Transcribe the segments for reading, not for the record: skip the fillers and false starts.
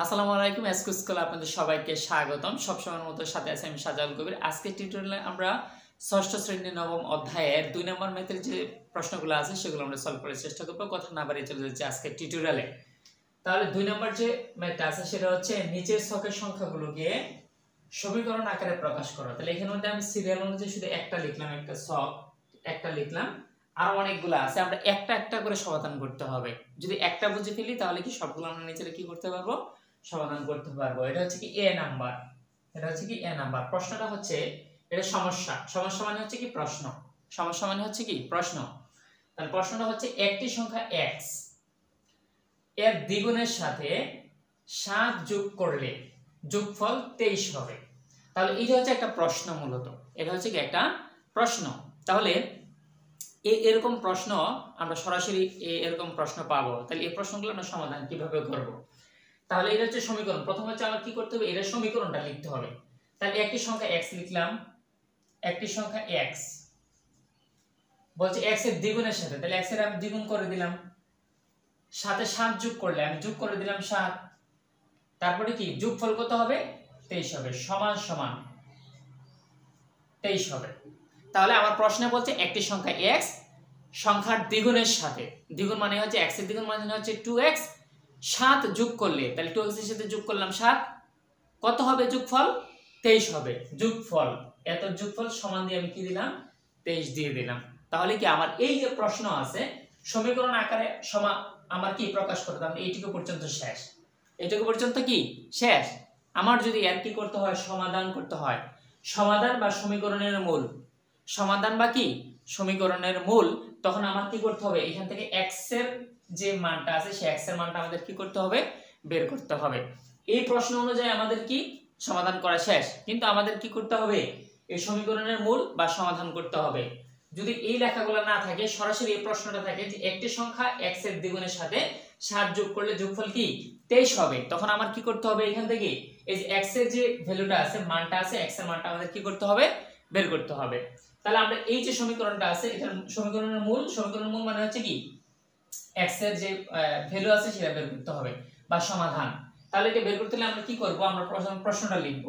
আসসালামু আলাইকুম এসকিউ স্কুলে আপনাদের সবাইকে স্বাগতম। সবসময়ের মতো সাথে আছি আমি সাজাউল কবির। আজকে টিউটোরিয়ালে আমরা ষষ্ঠ শ্রেণীর নবম অধ্যায়ের 2 নম্বর ম্যাথের যে প্রশ্নগুলো আছে সেগুলো আমরা সলভ করার চেষ্টা করব। কথা না বাড়িয়ে চলে যাচ্ছি আজকে টিউটোরিয়ালে। তাহলে 2 নম্বর যে ম্যাথটা আছে সেটা হচ্ছে নিচের ছকের সংখ্যাগুলোকে সমীকরণ আকারে প্রকাশ করা। তাহলে এখানে মধ্যে আমি সিরিয়াল অনুযায়ী শুধু একটা লিখলাম, একটা ছক একটা লিখলাম, আর অনেকগুলো আছে, আমরা একটা একটা করে সমাধান করতে হবে। যদি একটা বুঝে ফেলি তাহলে কি সবগুলো আমরা নিচে কি করতে পারবো, সমাধান করতে পারবো। এটা হচ্ছে কি এ নাম্বার, এটা হচ্ছে কি এ নাম্বার। প্রশ্নটা হচ্ছে এটা সমস্যা, সমস্যা মানে হচ্ছে কি প্রশ্ন, সমস্যা মানে হচ্ছে কি প্রশ্ন। তাহলে প্রশ্নটা হচ্ছে একটি সংখ্যা x এর দ্বিগুণের সাথে 7 যোগ করলে যোগফল 23 হবে। তাহলে এটা হচ্ছে একটা প্রশ্ন, মূলত এটা হচ্ছে কি একটা প্রশ্ন। তাহলে এরকম প্রশ্ন আমরা সরাসরি এরকম প্রশ্ন পাবো। তাহলে এই প্রশ্নগুলো আমরা সমাধান কিভাবে করব? তাহলে এটা হচ্ছে সমীকরণ। প্রথম হচ্ছে আমার কি করতে হবে, এর সমীকরণটা লিখতে হবে। তাহলে একটি সংখ্যা x লিখলাম, একটি সংখ্যা x বলছে x এর দ্বিগুণের সাথে, তাহলে x এর আমি দ্বিগুণ করে দিলাম, সাথে 7 যোগ করলে আমি যোগ করে দিলাম 7, তারপরে কি যোগফল কত হবে 23 হবে, সমান সমান 23 হবে। তাহলে আমার প্রশ্নে বলছে একটি সংখ্যা x সংখ্যার দ্বিগুণের সাথে, দ্বিগুণ মানে হচ্ছে x এর দ্বিগুণ মানে হচ্ছে 2x, 7 যোগ করলে, তাহলে 2x এর সাথে যোগ করলাম 7, কত হবে যোগফল 23 হবে। যোগফল, এত যোগফল সমান দিয়ে আমি কি দিলাম 23 দিয়ে দিলাম। তাহলে কি আমার এই যে প্রশ্ন আছে সমীকরণ আকারে আমার কি প্রকাশ করতে হবে, এইটুকু পর্যন্ত শেষ, এইটুকু পর্যন্ত কি শেষ। আমার যদি এর কি করতে হয়, সমাধান করতে হয়, সমাধান বা সমীকরণের মূল, সমাধান বা কি সমীকরণের মূল, তখন আমার কি করতে হবে, এখান থেকে x এর যে মানটা আছে সেই x এর মানটা আমাদের কি করতে হবে, বের করতে হবে। এই প্রশ্ন অনুযায়ী আমাদের কি সমাধান করা শেষ, কিন্তু আমাদের কি করতে হবে, এই সমীকরণের মূল বা সমাধান করতে হবে। যদি এই লেখাগুলো না থাকে, সরাসরি এই প্রশ্নটা থাকে যে একটি সংখ্যা x এর দ্বিগুণের সাথে 7 যোগ করলে যোগফল কি 23 হবে, তখন আমার কি করতে হবে, এখান থেকে এই যে x এর যে ভ্যালুটা আছে, মানটা আছে, x এর মানটা আমাদের কি করতে হবে, বের করতে হবে। তাহলে আমরা এই যে সমীকরণটা আছে, এটা সমীকরণের মূল, সমীকরণের মূল মানে হচ্ছে কি x এর যে ভ্যালু আছে সেটা বের করতে হবে বা সমাধান। তাহলে এটা বের করতে হলে আমরা কি করব, আমরা প্রশ্নটা লিখব।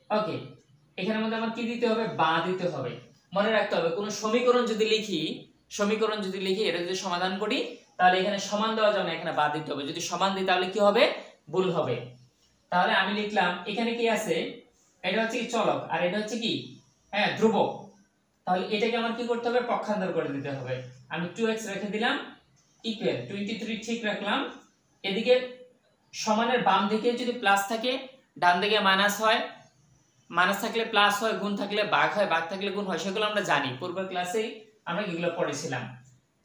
ওকে, এখানের মধ্যে আমার কি দিতে হবে, বা দিতে হবে। মনে রাখতে হবে কোন সমীকরণ যদি লিখি, সমীকরণ যদি লিখি এটা যদি সমাধান করি, তাহলে এখানে সমান দেওয়া যাবে না, এখানে বা দিতে হবে। যদি সমান দিই তাহলে কি হবে, ভুল হবে। তাহলে আমি লিখলাম এখানে কি আছে, এটা হচ্ছে কি চলক, আর এটা হচ্ছে কি ধ্রুবক। তাহলে এটাকে আমার কি করতে হবে, পক্ষান্তর করে দিতে হবে। আমি 2x রেখে দিলাম, ইকুয়াল 23 ঠিক রাখলাম। এদিকে সমানের বাম দিকে যদি প্লাস থাকে, ডান দিকে মাইনাস হয়, মাইনাস থাকলে প্লাস হয়, গুণ থাকলে ভাগ হয়, ভাগ থাকলে গুণ হয়, সেগুলো আমরা জানি, পূর্বের ক্লাসেই আমরা এগুলো পড়েছিলাম।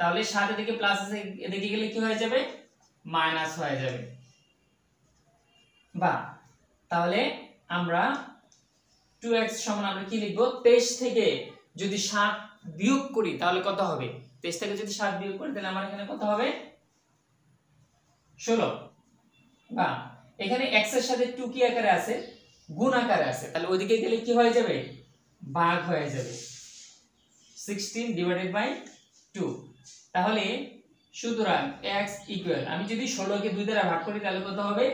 তাহলে 7 এদিকে প্লাস আছে, এদিকে গেলে কি হয়ে যাবে, মাইনাস হয়ে যাবে। বা তাহলে আমরা 2x সমান আমরা কি লিখব, 23 থেকে যদি 7 বিয়োগ করি তাহলে কত হবে, 23 থেকে যদি 7 বিয়োগ করি তাহলে আমার এখানে কত হবে 16। বা এখানে x এর সাথে 2 কি আকারে আছে, গুণ আকারে আছে, তাহলে ওইদিকে গেলে কি হয়ে যাবে, ভাগ হয়ে যাবে, 16/2। তাহলে সুতরাং x ইকুয়াল, আমি যদি 16 কে 2 দ্বারা ভাগ করি তাহলে কত হবে,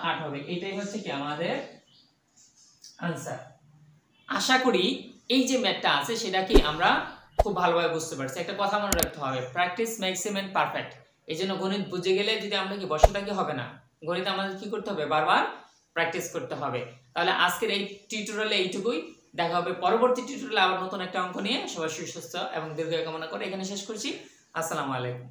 8 হবে। এটাই হচ্ছে কি আমাদের আনসার। আশা করি এই যে ম্যাথটা আছে সেটা কি আমরা খুব ভালোভাবে বুঝতে পারছি। একটা কথা মনে রাখতে হবে, practice makes a man perfect. এই জন্য গণিত বুঝে গেলে যদি আমরা কি বসে থাকি হবে না, গণিত আমাদের কি করতে হবে, বারবার প্র্যাকটিস করতে হবে। তাহলে আজকের এই টিউটোরিয়ালে এইটুকুই, দেখা হবে পরবর্তী টিউটোরিয়ালে আবার নতুন একটা অঙ্ক নিয়ে। সবাই সুস্বাস্থ্য এবং দীর্ঘায়ু কামনা করে এখানে শেষ করছি। আসসালামু আলাইকুম।